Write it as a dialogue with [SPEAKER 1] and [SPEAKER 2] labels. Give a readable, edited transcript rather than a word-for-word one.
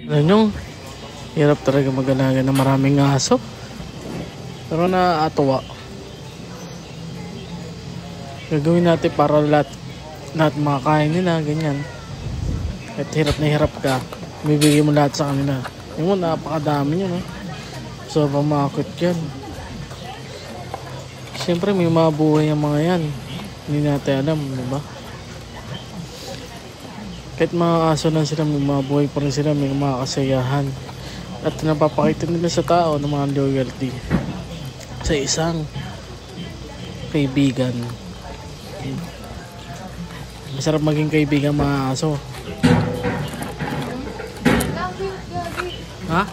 [SPEAKER 1] Alam nyo, hirap talaga mag-alaga ng maraming aso. Pero nakakatuwa. Gagawin natin para lahat makakain nila, ganyan. At hirap na hirap ka, bibigay mo lahat sa kanila. Yung mo, napakadami nyo, no? Sobrang makakit yan. Siyempre may mga buhay ang mga yan. Hindi natin alam, diba? Kahit mga aso lang sila, may mga buhay pa rin sila, may mga kasayahan. At napapakita nila sa tao ng mga loyalty sa isang kaibigan. Masarap maging kaibigan mga aso. Ha?